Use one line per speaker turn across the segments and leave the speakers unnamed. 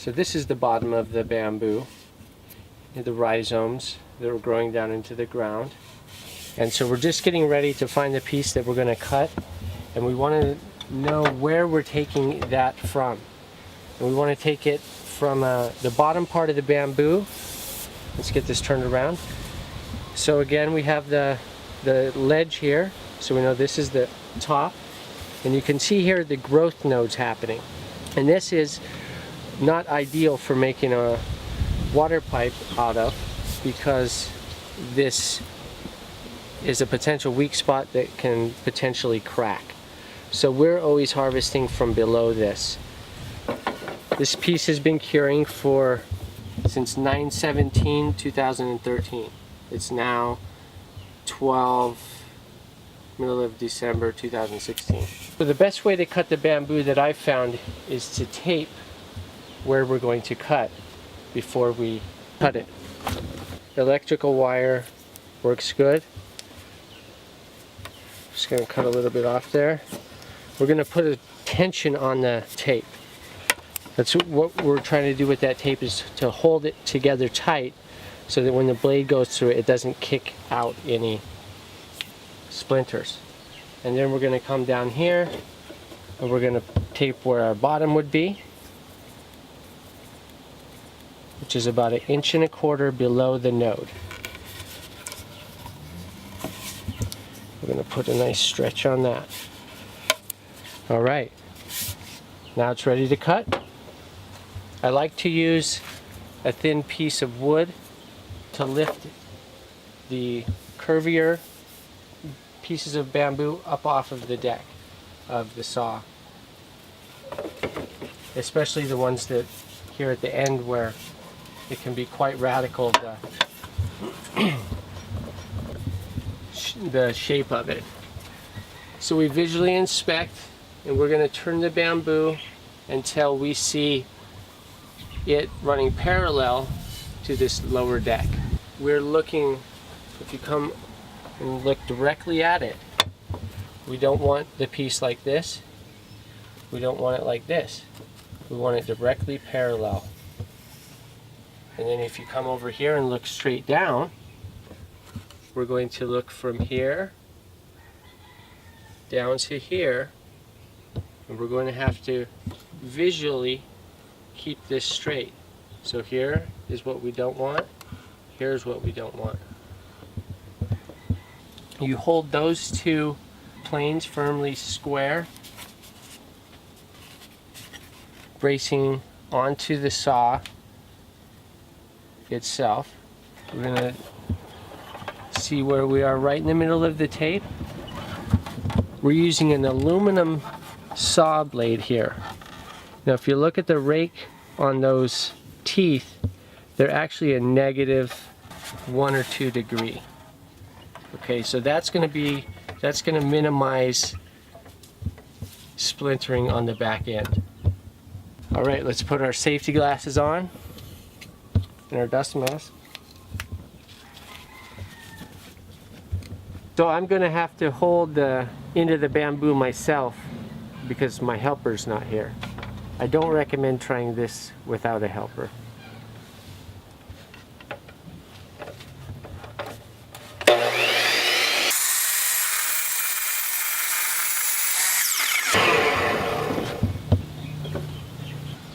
So this is the bottom of the bamboo, the rhizomes that are growing down into the ground. And so we're just getting ready to find the piece that we're going to cut, and we want to know where we're taking that from. And we want to take it from the bottom part of the bamboo. Let's get this turned around. So again, we have the ledge here, so we know this is the top, and you can see here the growth nodes happening. And this is not ideal for making a water pipe out of, because this is a potential weak spot that can potentially crack. So we're always harvesting from below this. This piece has been curing since 9/17/2013. It's now middle of December 2016. So the best way to cut the bamboo that I've found is to tape where we're going to cut before we cut it. Electrical wire works good. Just going to cut a little bit off there. We're going to put a tension on the tape. That's what we're trying to do with that tape, is to hold it together tight so that when the blade goes through it, it doesn't kick out any splinters. And then we're going to come down here and we're going to tape where our bottom would be, which is about 1.25 inches below the node. We're going to put a nice stretch on that. Alright, now it's ready to cut. I like to use a thin piece of wood to lift the curvier pieces of bamboo up off of the deck of the saw. Especially the ones that here at the end where it can be quite radical, the shape of it. So we visually inspect, and we're going to turn the bamboo until we see it running parallel to this lower deck. We're looking, if you come and look directly at it, we don't want the piece like this. We don't want it like this. We want it directly parallel. And then if you come over here and look straight down, we're going to look from here down to here, and we're going to have to visually keep this straight. So here is what we don't want, here's what we don't want. You hold those two planes firmly square, bracing onto the saw itself. We're going to see where we are right in the middle of the tape. We're using an aluminum saw blade here. Now if you look at the rake on those teeth, they're actually a -1 or 2 degree. Okay, so that's going to minimize splintering on the back end. Alright, let's put our safety glasses on and our dust mask. So I'm going to have to hold the end of the bamboo myself because my helper's not here. I don't recommend trying this without a helper.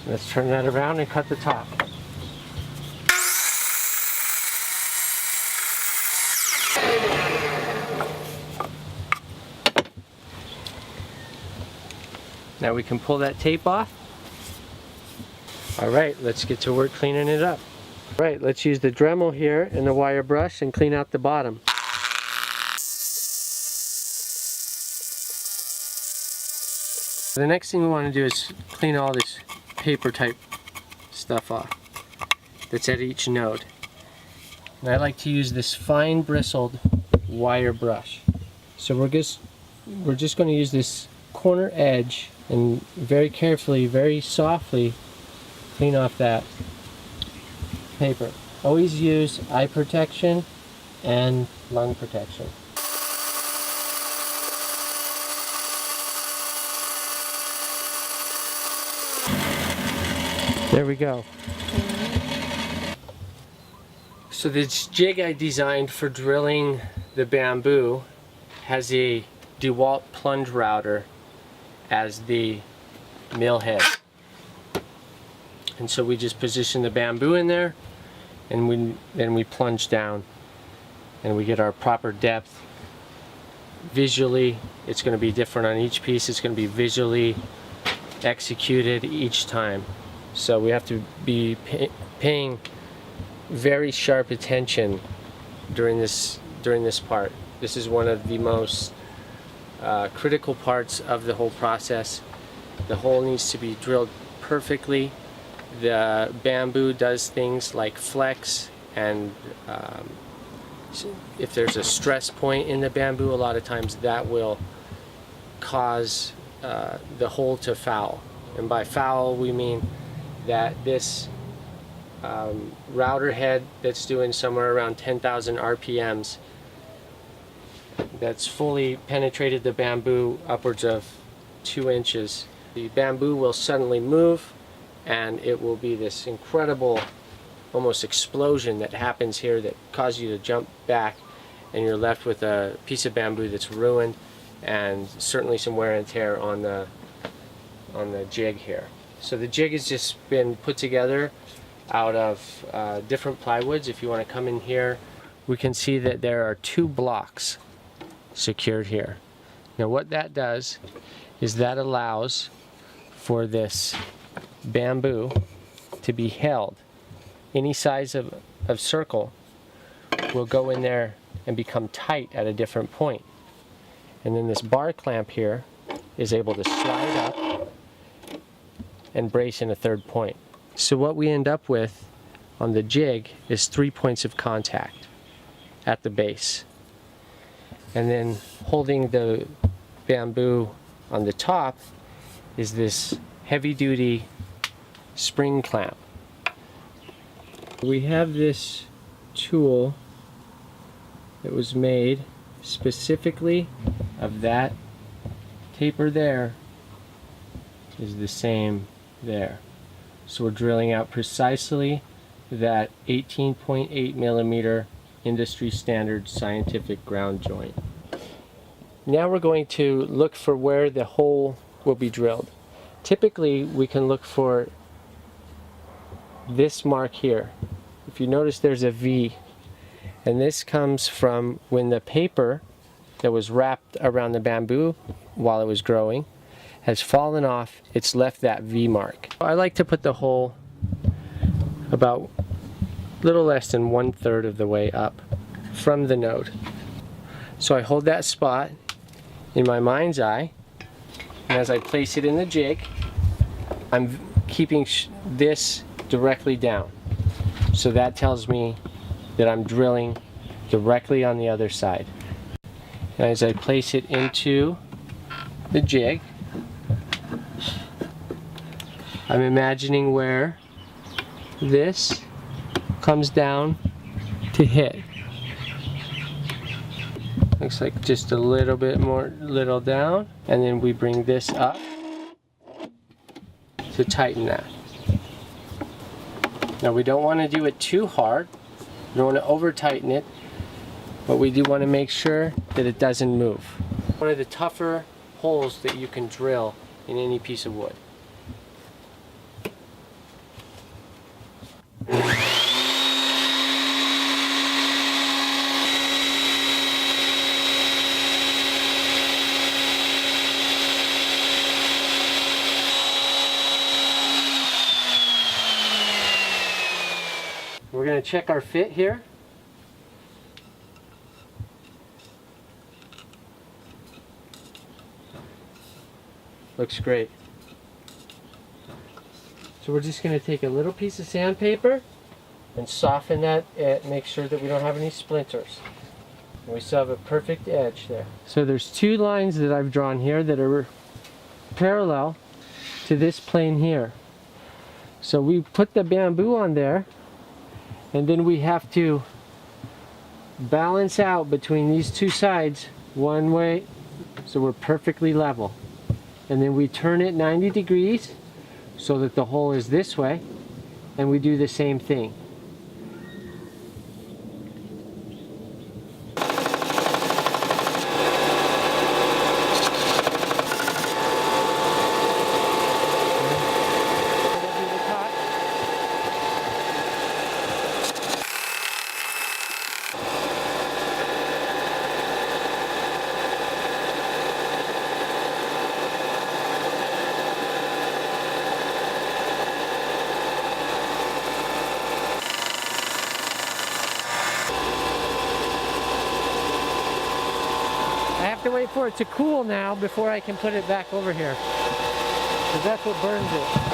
Let's turn that around and cut the top. Now we can pull that tape off. Alright, let's get to work cleaning it up. Alright, let's use the Dremel here and the wire brush and clean out the bottom. The next thing we want to do is clean all this paper type stuff off that's at each node. And I like to use this fine bristled wire brush. So we're just going to use this corner edge and very carefully, very softly clean off that paper. Always use eye protection and lung protection. There we go. So this jig I designed for drilling the bamboo has a DeWalt plunge router as the mill head. And so we just position the bamboo in there, and then we plunge down and we get our proper depth. Visually, it's going to be different on each piece. It's going to be visually executed each time. So we have to be paying very sharp attention during this part. This is one of the most critical parts of the whole process. The hole needs to be drilled perfectly. The bamboo does things like flex, and if there's a stress point in the bamboo, a lot of times that will cause the hole to foul. And by foul, we mean that this router head that's doing somewhere around 10,000 RPMs, that's fully penetrated the bamboo upwards of 2 inches. The bamboo will suddenly move, and it will be this incredible almost explosion that happens here that causes you to jump back, and you're left with a piece of bamboo that's ruined, and certainly some wear and tear on the jig here. So the jig has just been put together out of different plywoods. If you want to come in here, we can see that there are 2 blocks secured here. Now what that does is that allows for this bamboo to be held. Any size of circle will go in there and become tight at a different point. And then this bar clamp here is able to slide up and brace in a 3rd point. So what we end up with on the jig is 3 points of contact at the base. And then holding the bamboo on the top is this heavy-duty spring clamp. We have this tool that was made specifically of that taper there is the same there. So we're drilling out precisely that 18.8 millimeter industry standard scientific ground joint. Now we're going to look for where the hole will be drilled. Typically we can look for this mark here. If you notice, there's a V, and this comes from when the paper that was wrapped around the bamboo while it was growing has fallen off. It's left that V mark. I like to put the hole about a little less than 1/3 of the way up from the node. So I hold that spot in my mind's eye, and as I place it in the jig, I'm keeping this directly down. So that tells me that I'm drilling directly on the other side. And as I place it into the jig, I'm imagining where this comes down to hit. Looks like just a little bit more, little down, and then we bring this up to tighten that. Now we don't want to do it too hard, we don't want to over tighten it, but we do want to make sure that it doesn't move. One of the tougher holes that you can drill in any piece of wood. We're going to check our fit here. Looks great. So we're just going to take a little piece of sandpaper and soften that and make sure that we don't have any splinters. And we still have a perfect edge there. So there's 2 lines that I've drawn here that are parallel to this plane here. So we put the bamboo on there, and then we have to balance out between these 2 sides one way so we're perfectly level. And then we turn it 90 degrees so that the hole is this way, and we do the same thing. I have to wait for it to cool now before I can put it back over here, because that's what burns it.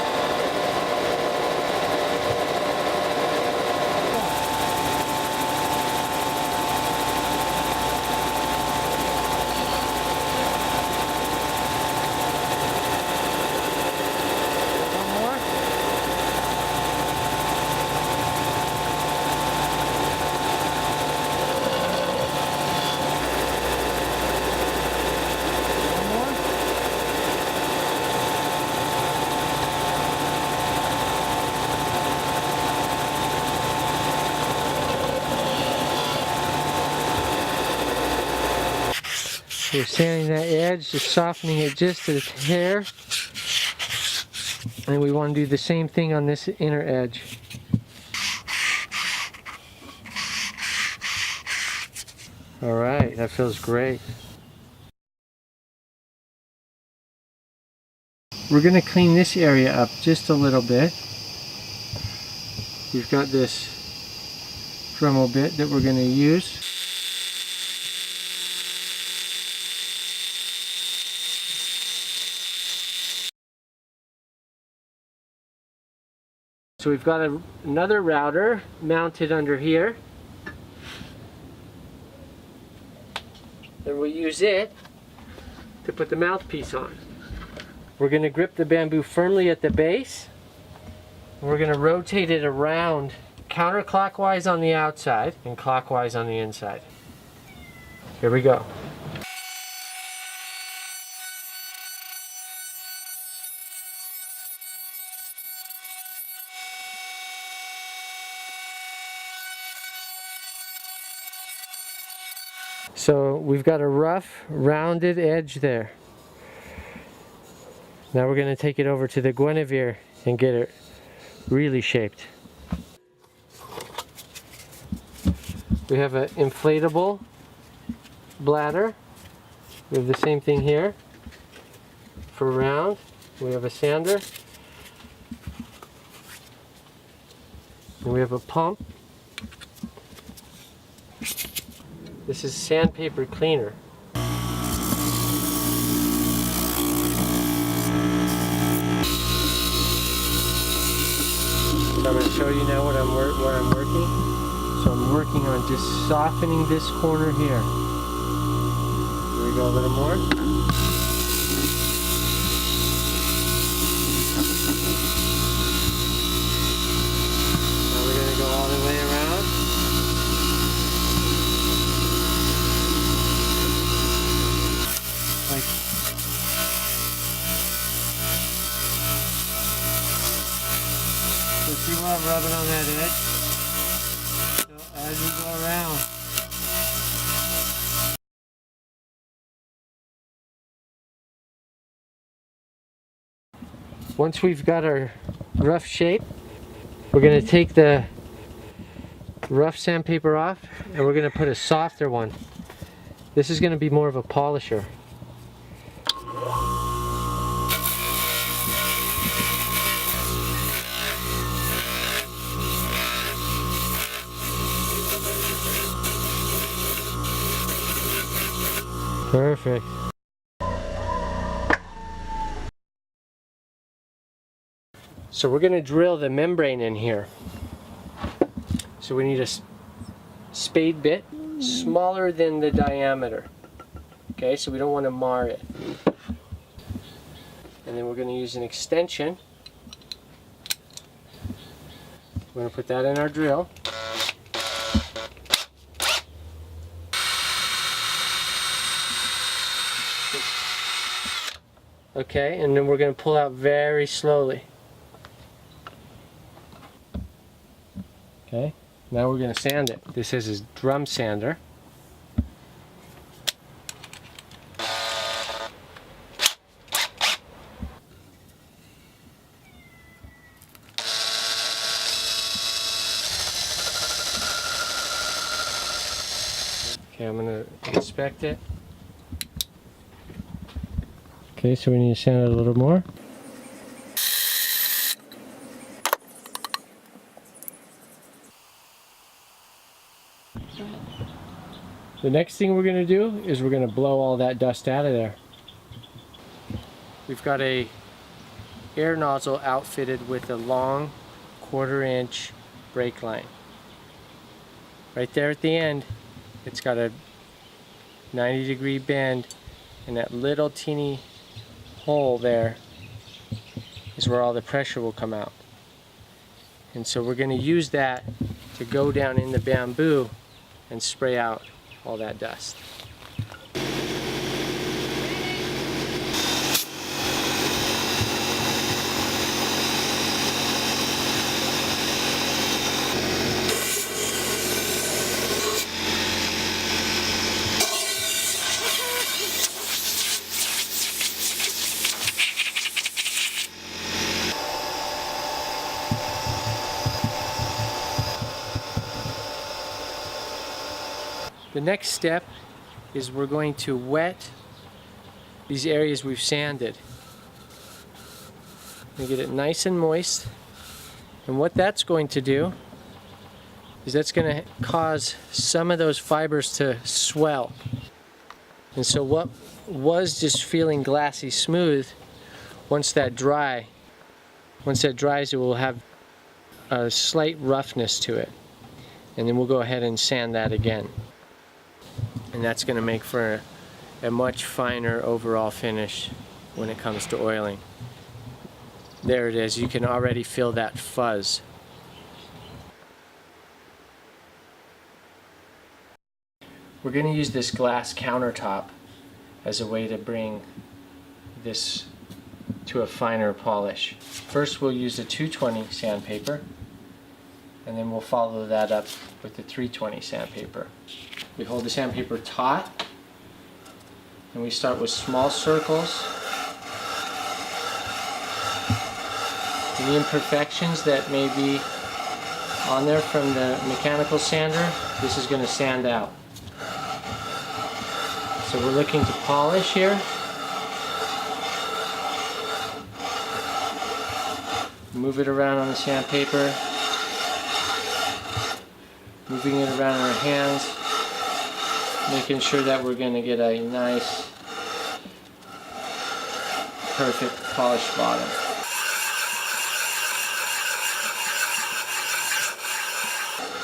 We're sanding that edge, just softening it just a hair. And we want to do the same thing on this inner edge. Alright, that feels great. We're going to clean this area up just a little bit. We've got this Dremel bit that we're going to use. So we've got another router mounted under here. And we'll use it to put the mouthpiece on. We're going to grip the bamboo firmly at the base. We're going to rotate it around counterclockwise on the outside and clockwise on the inside. Here we go. So we've got a rough, rounded edge there. Now we're going to take it over to the Guinevere and get it really shaped. We have an inflatable bladder. We have the same thing here for round. We have a sander. And we have a pump. This is sandpaper cleaner. So I'm going to show you now what I'm working. So I'm working on just softening this corner here. Here we go, a little more. Now we're going to go all the way around. So see where I'm rubbing on that edge? So as we go around. Once we've got our rough shape, we're going to take the rough sandpaper off and we're going to put a softer one. This is going to be more of a polisher. Perfect. So we're going to drill the membrane in here. So we need a spade bit smaller than the diameter. Okay, so we don't want to mar it. And then we're going to use an extension. We're going to put that in our drill. Okay, and then we're going to pull out very slowly. Okay, now we're going to sand it. This is his drum sander. Okay, I'm going to inspect it. Okay, so we need to sand it a little more. The next thing we're going to do is we're going to blow all that dust out of there. We've got a air nozzle outfitted with a long 1/4 inch brake line. Right there at the end, it's got a 90-degree bend, and that little teeny hole there is where all the pressure will come out. And so we're going to use that to go down in the bamboo and spray out all that dust. The next step is we're going to wet these areas we've sanded. We get it nice and moist, and what that's going to do is that's going to cause some of those fibers to swell. And so what was just feeling glassy smooth, once that dries, it will have a slight roughness to it. And then we'll go ahead and sand that again. And that's going to make for a much finer overall finish when it comes to oiling. There it is. You can already feel that fuzz. We're going to use this glass countertop as a way to bring this to a finer polish. First we'll use a 220 sandpaper, and then we'll follow that up with the 320 sandpaper. We hold the sandpaper taut, and we start with small circles. Any imperfections that may be on there from the mechanical sander, this is going to sand out. So we're looking to polish here. Move it around on the sandpaper. Moving it around in our hands. Making sure that we're going to get a nice, perfect polished bottom.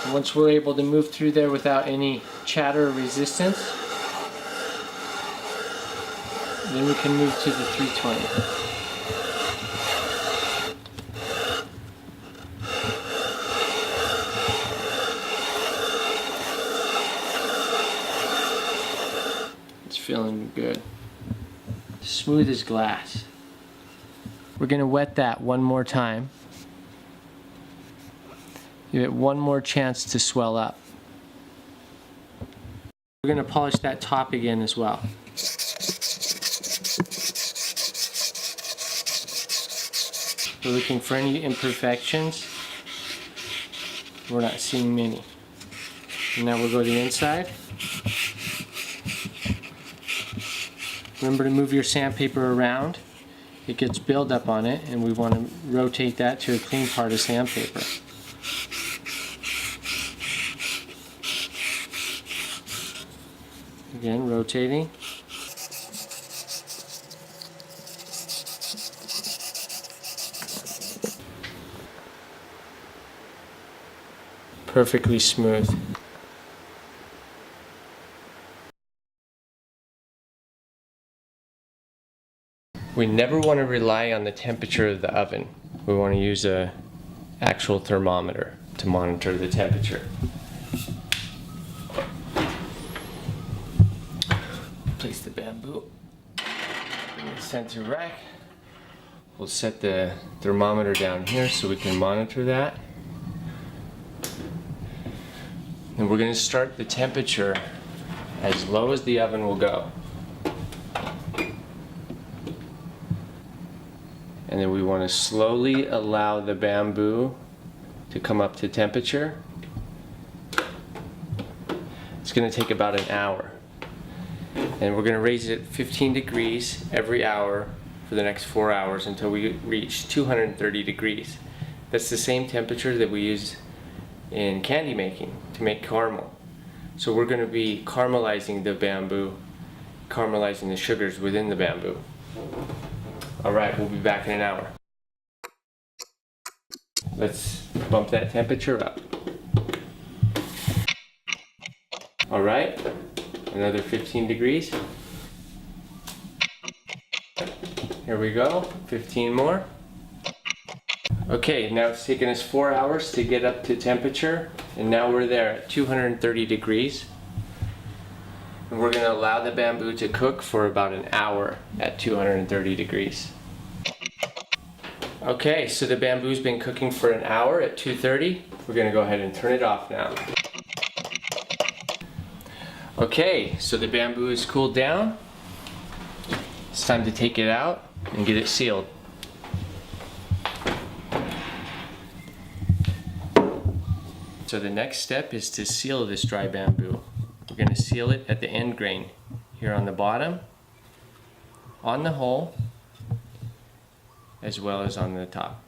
And once we're able to move through there without any chatter or resistance, then we can move to the 320. Feeling good. Smooth as glass. We're going to wet that one more time. Give it one more chance to swell up. We're going to polish that top again as well. We're looking for any imperfections. We're not seeing many. And now we'll go to the inside. Remember to move your sandpaper around. It gets buildup on it, and we want to rotate that to a clean part of sandpaper. Again, rotating. Perfectly smooth. We never want to rely on the temperature of the oven. We want to use an actual thermometer to monitor the temperature. Place the bamboo in the center rack. We'll set the thermometer down here so we can monitor that. And we're going to start the temperature as low as the oven will go. And then we want to slowly allow the bamboo to come up to temperature. It's going to take about an hour. And we're going to raise it 15 degrees every hour for the next 4 hours until we reach 230 degrees. That's the same temperature that we use in candy making to make caramel. So we're going to be caramelizing the bamboo, caramelizing the sugars within the bamboo. Alright, we'll be back in an hour. Let's bump that temperature up. Alright, another 15 degrees. Here we go, 15 more. Okay, now it's taken us 4 hours to get up to temperature, and now we're there at 230 degrees. And we're going to allow the bamboo to cook for about an hour at 230 degrees. Okay, so the bamboo's been cooking for an hour at 230. We're going to go ahead and turn it off now. Okay, so the bamboo is cooled down. It's time to take it out and get it sealed. So the next step is to seal this dry bamboo. We're going to seal it at the end grain, here on the bottom, on the hole, as well as on the top.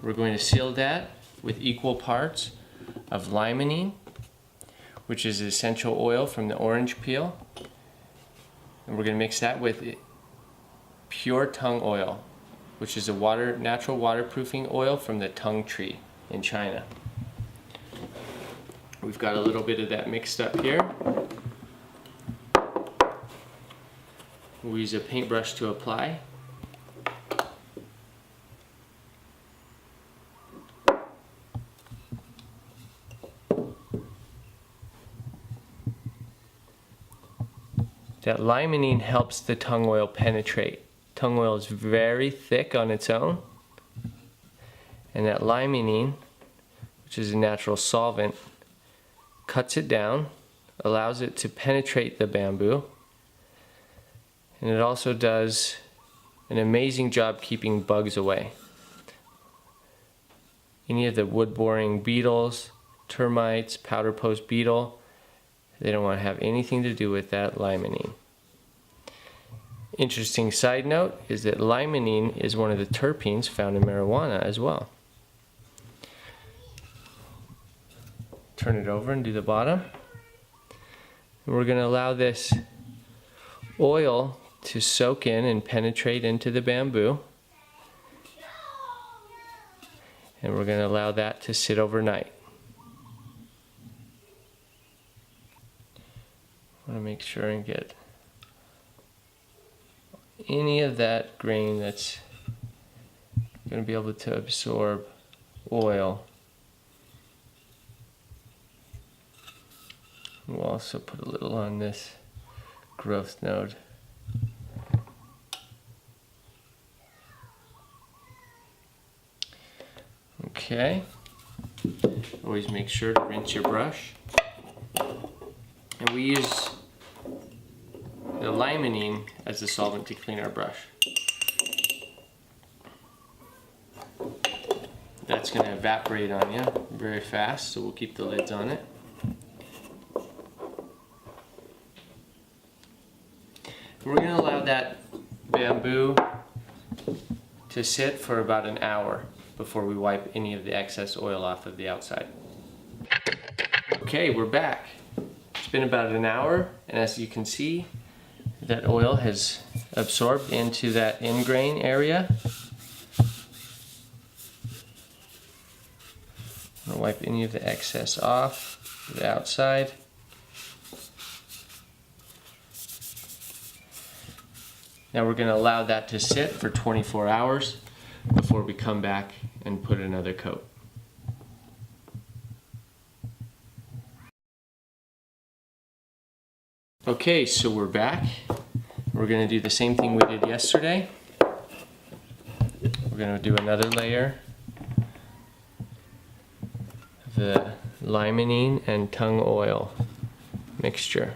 We're going to seal that with equal parts of limonene, which is essential oil from the orange peel, and we're going to mix that with pure tung oil, which is a natural waterproofing oil from the tung tree in China. We've got a little bit of that mixed up here. We'll use a paintbrush to apply. That limonene helps the tung oil penetrate. Tung oil is very thick on its own, and that limonene, which is a natural solvent, cuts it down, allows it to penetrate the bamboo, and it also does an amazing job keeping bugs away. Any of the wood-boring beetles, termites, powder post beetle, they don't want to have anything to do with that limonene. Interesting side note is that limonene is one of the terpenes found in marijuana as well. Turn it over and do the bottom. And we're going to allow this oil to soak in and penetrate into the bamboo. And we're going to allow that to sit overnight. I want to make sure and get any of that grain that's going to be able to absorb oil. We'll also put a little on this growth node. Okay. Always make sure to rinse your brush. And we use the limonene as the solvent to clean our brush. That's going to evaporate on you very fast, so we'll keep the lids on it. We're going to allow that bamboo to sit for about an hour before we wipe any of the excess oil off of the outside. Okay, we're back. It's been about an hour, and as you can see, that oil has absorbed into that end grain area. I'm going to wipe any of the excess off the outside. Now we're going to allow that to sit for 24 hours before we come back and put another coat. Okay, so we're back. We're going to do the same thing we did yesterday. We're going to do another layer of the limonene and tung oil mixture.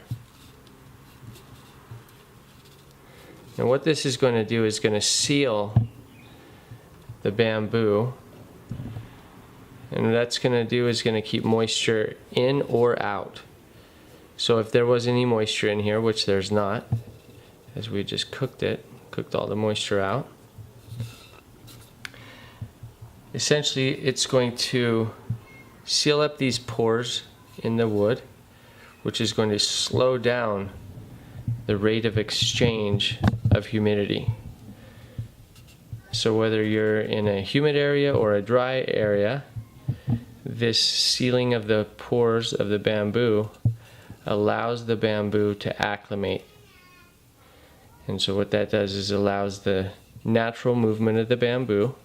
Now what this is going to do is going to seal the bamboo, and what that's going to do is going to keep moisture in or out. So if there was any moisture in here, which there's not, as we just cooked all the moisture out, essentially it's going to seal up these pores in the wood, which is going to slow down the rate of exchange of humidity. So whether you're in a humid area or a dry area, this sealing of the pores of the bamboo allows the bamboo to acclimate. And so what that does is allows the natural movement of the bamboo.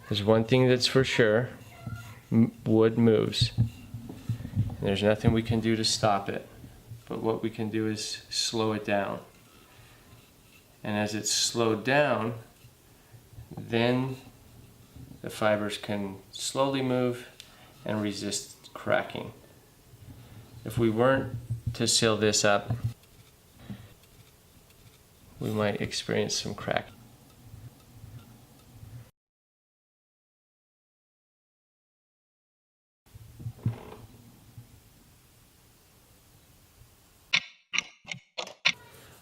There's one thing that's for sure, wood moves. And there's nothing we can do to stop it, but what we can do is slow it down. And as it's slowed down, then the fibers can slowly move and resist cracking. If we weren't to seal this up, we might experience some cracking.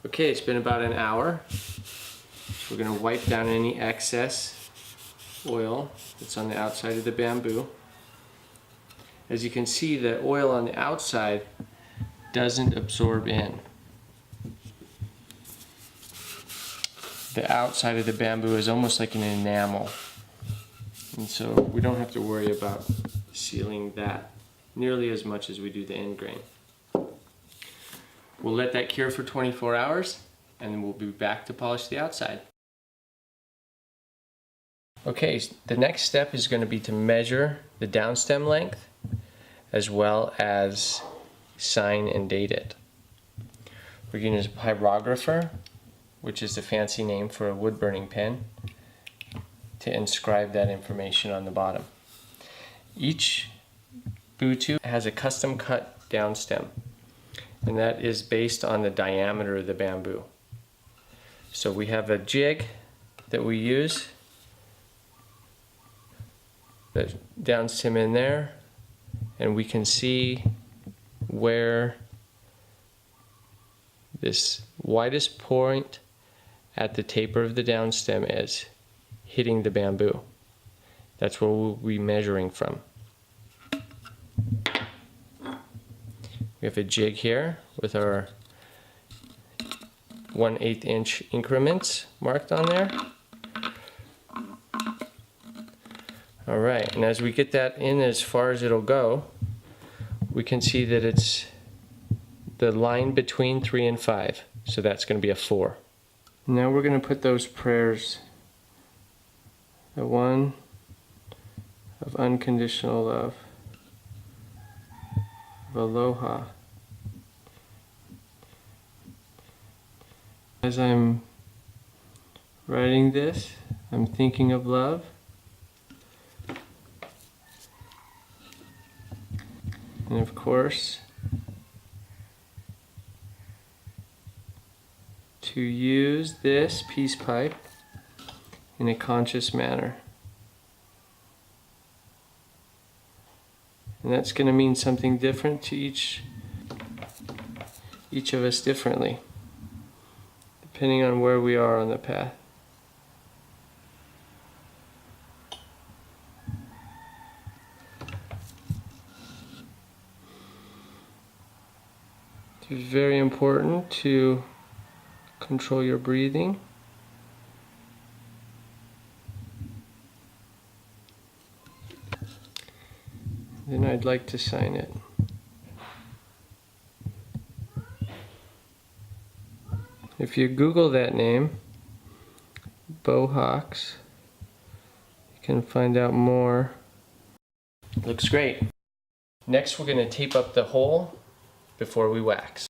Okay, it's been about an hour. So we're going to wipe down any excess oil that's on the outside of the bamboo. As you can see, the oil on the outside doesn't absorb in. The outside of the bamboo is almost like an enamel. And so we don't have to worry about sealing that nearly as much as we do the end grain. We'll let that cure for 24 hours and then we'll be back to polish the outside. Okay, the next step is going to be to measure the downstem length as well as sign and date it. We're going to use a pyrographer, which is the fancy name for a wood burning pen, to inscribe that information on the bottom. Each Bootube has a custom cut downstem, and that is based on the diameter of the bamboo. So we have a jig that we use, the downstem in there, and we can see where this widest point at the taper of the downstem is hitting the bamboo. That's where we'll be measuring from. We have a jig here with our 1/8 inch increments marked on there. All right, and as we get that in as far as it'll go, we can see that it's the line between 3 and 5, so that's going to be a 4. Now we're going to put those prayers, the one of unconditional love, of aloha. As I'm writing this, I'm thinking of love. And of course, to use this peace pipe in a conscious manner. And that's going to mean something different to each of us differently, depending on where we are on the path. It's very important to control your breathing. Then I'd like to sign it. If you Google that name, Bohawks, you can find out more. Looks great. Next we're going to tape up the hole before we wax.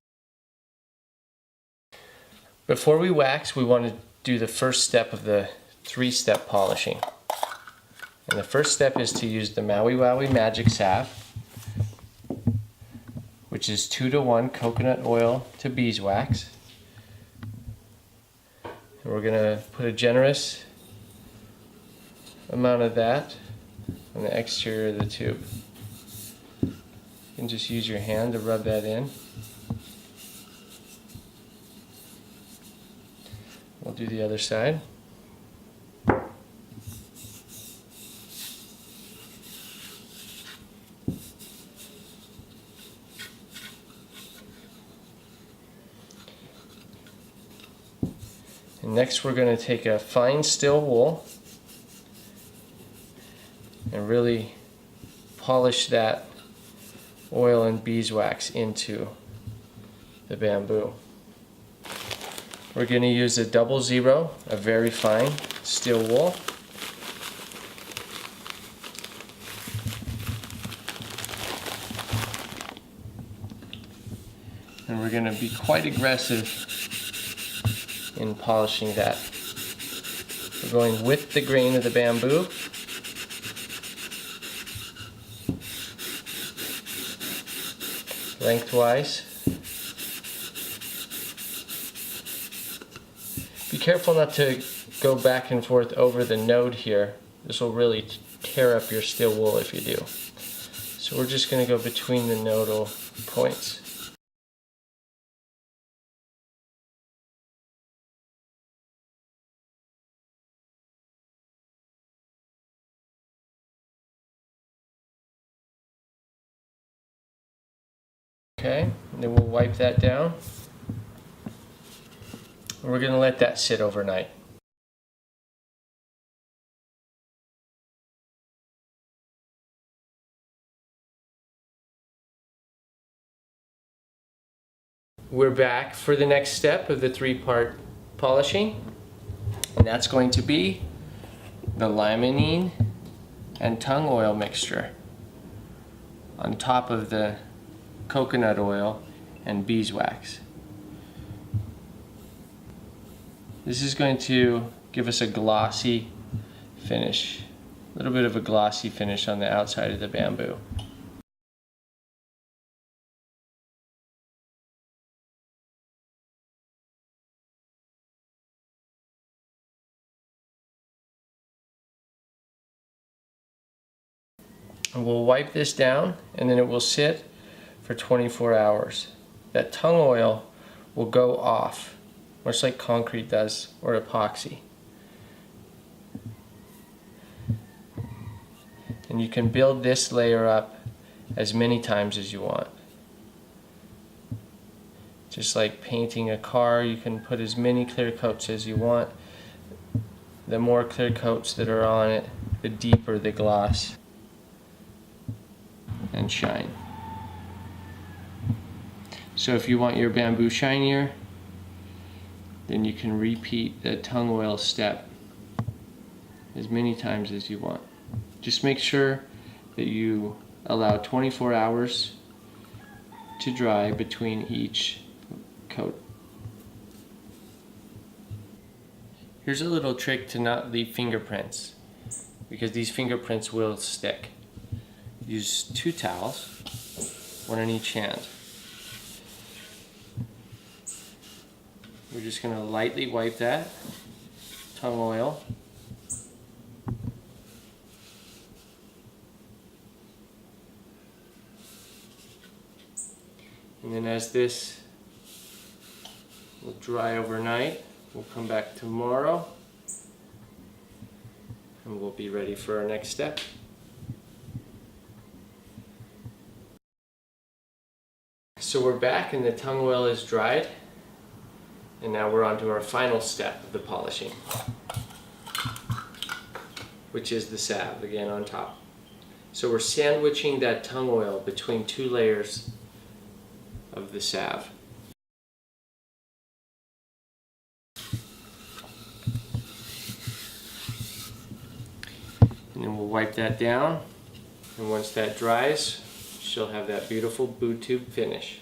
Before we wax, we want to do the first step of the 3-step polishing. And the first step is to use the Maui Wowie Magic Salve, which is 2-to-1 coconut oil to beeswax. And we're going to put a generous amount of that on the exterior of the tube. You can just use your hand to rub that in. We'll do the other side. And next we're going to take a fine steel wool and really polish that oil and beeswax into the bamboo. We're going to use a 00, a very fine steel wool. And we're going to be quite aggressive in polishing that. We're going with the grain of the bamboo. Lengthwise. Be careful not to go back and forth over the node here. This will really tear up your steel wool if you do. So we're just going to go between the nodal points. Okay, and then we'll wipe that down. And we're going to let that sit overnight. We're back for the next step of the 3-part polishing, and that's going to be the limonene and tung oil mixture on top of the coconut oil and beeswax. This is going to give us a glossy finish, a little bit of a glossy finish on the outside of the bamboo. And we'll wipe this down, and then it will sit for 24 hours. That tung oil will go off, much like concrete does or epoxy. And you can build this layer up as many times as you want. Just like painting a car, you can put as many clear coats as you want. The more clear coats that are on it, the deeper the gloss and shine. So if you want your bamboo shinier, then you can repeat the tung oil step as many times as you want. Just make sure that you allow 24 hours to dry between each coat. Here's a little trick to not leave fingerprints, because these fingerprints will stick. Use 2 towels, one on each hand. We're just going to lightly wipe that tung oil. And then as this will dry overnight, we'll come back tomorrow and we'll be ready for our next step. So we're back and the tung oil is dried. And now we're on to our final step of the polishing, which is the salve, again on top. So we're sandwiching that tung oil between 2 layers of the salve. And then we'll wipe that down, and once that dries, she'll have that beautiful Bootube finish.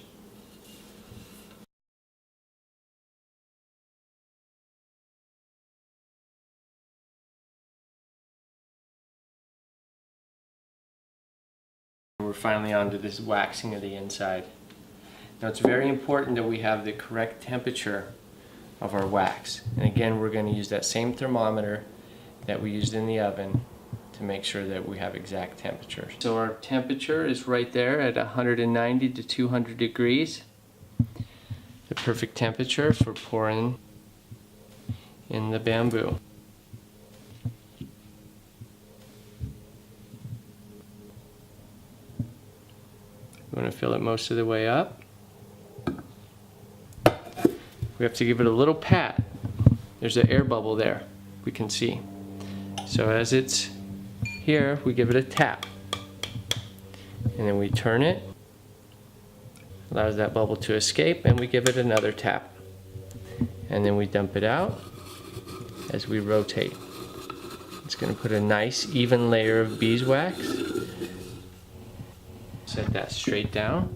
We're finally on to this waxing of the inside. Now it's very important that we have the correct temperature of our wax. And again, we're going to use that same thermometer that we used in the oven to make sure that we have exact temperature. So our temperature is right there at 190 to 200 degrees. The perfect temperature for pouring in the bamboo. We want to fill it most of the way up. We have to give it a little pat. There's an air bubble there, we can see. So as it's here, we give it a tap. And then we turn it. Allows that bubble to escape, and we give it another tap. And then we dump it out as we rotate. It's going to put a nice even layer of beeswax. Set that straight down.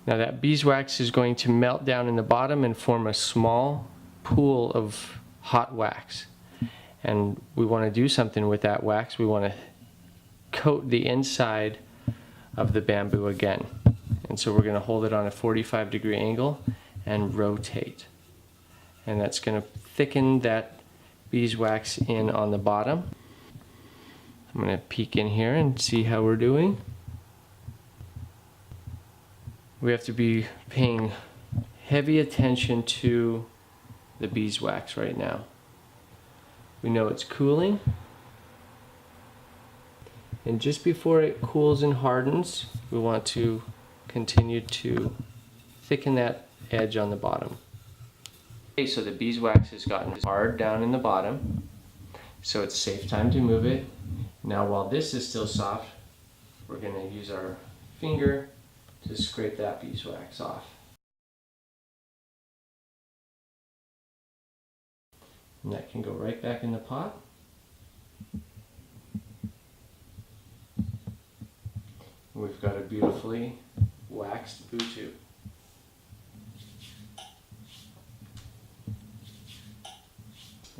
Now that beeswax is going to melt down in the bottom and form a small pool of hot wax. And we want to do something with that wax. We want to coat the inside of the bamboo again. And so we're going to hold it on a 45-degree angle and rotate. And that's going to thicken that beeswax in on the bottom. I'm going to peek in here and see how we're doing. We have to be paying heavy attention to the beeswax right now. We know it's cooling. And just before it cools and hardens, we want to continue to thicken that edge on the bottom. Okay, so the beeswax has gotten hard down in the bottom, so it's a safe time to move it. Now while this is still soft, we're going to use our finger to scrape that beeswax off. And that can go right back in the pot. We've got a beautifully waxed Bootube.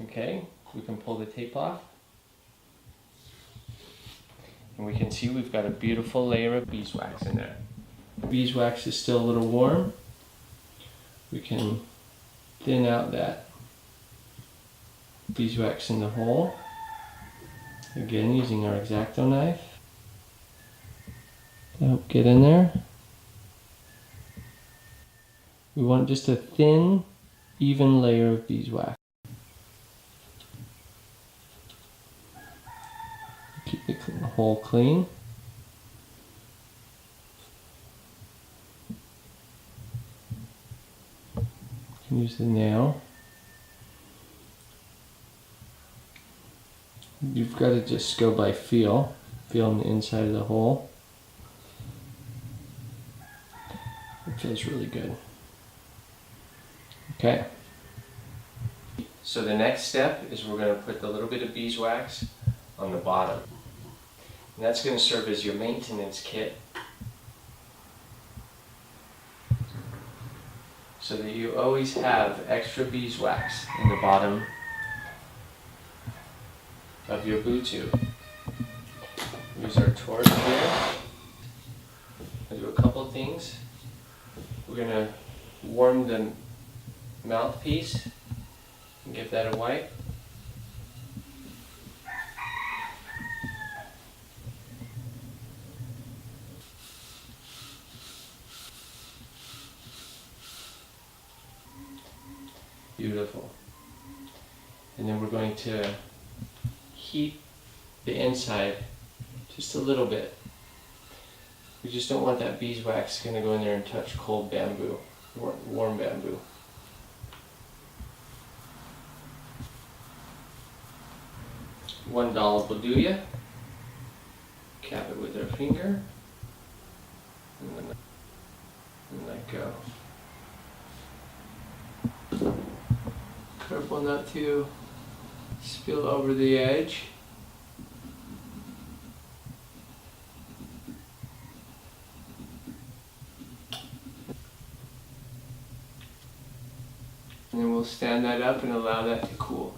Okay, we can pull the tape off. And we can see we've got a beautiful layer of beeswax in there. The beeswax is still a little warm. We can thin out that beeswax in the hole. Again, using our X-Acto knife. To help get in there. We want just a thin, even layer of beeswax. Keep the hole clean. You can use the nail. You've got to just go by feel on the inside of the hole. It feels really good. Okay. So the next step is we're going to put a little bit of beeswax on the bottom. And that's going to serve as your maintenance kit, so that you always have extra beeswax in the bottom of your Bootube. Use our torch here. We'll do a couple things. We're going to warm the mouthpiece and give that a wipe. Beautiful. And then we're going to heat the inside just a little bit. We just don't want that beeswax going to go in there and touch cold bamboo, warm bamboo. One dollop will do ya. Cap it with our finger and let go. Careful not to spill over the edge. And then we'll stand that up and allow that to cool.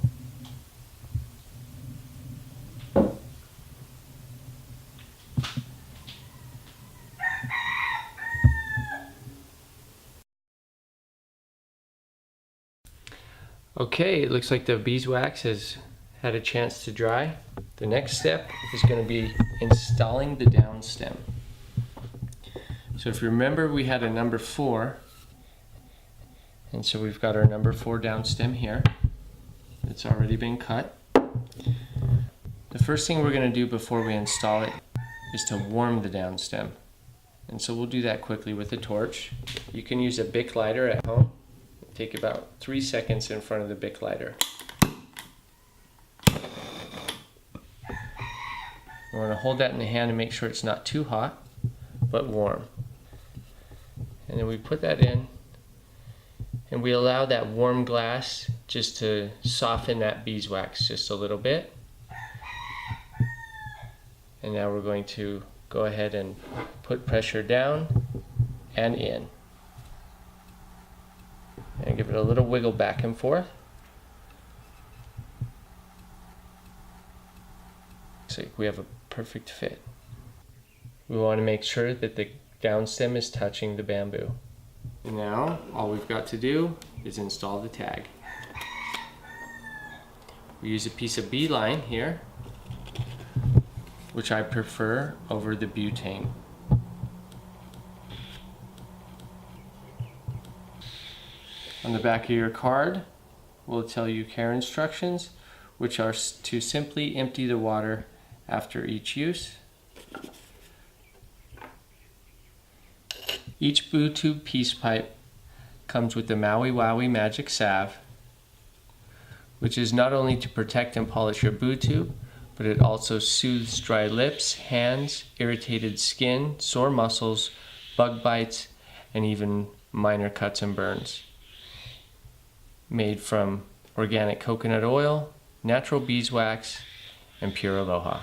Okay, it looks like the beeswax has had a chance to dry. The next step is going to be installing the down stem. So if you remember, we had a number 4, and so we've got our number 4 down stem here. It's already been cut. The first thing we're going to do before we install it is to warm the down stem. And so we'll do that quickly with a torch. You can use a Bic lighter at home. Take about 3 seconds in front of the Bic lighter. We want to hold that in the hand and make sure it's not too hot, but warm. And then we put that in, and we allow that warm glass just to soften that beeswax just a little bit. And now we're going to go ahead and put pressure down and in. And give it a little wiggle back and forth. Looks like we have a perfect fit. We want to make sure that the down stem is touching the bamboo. Now, all we've got to do is install the tag. We use a piece of beeline here, which I prefer over the butane. On the back of your card will tell you care instructions, which are to simply empty the water after each use. Each Bootube piece pipe comes with the Maui Wowie Magic Salve, which is not only to protect and polish your Bootube, but it also soothes dry lips, hands, irritated skin, sore muscles, bug bites, and even minor cuts and burns. Made from organic coconut oil, natural beeswax, and pure aloha.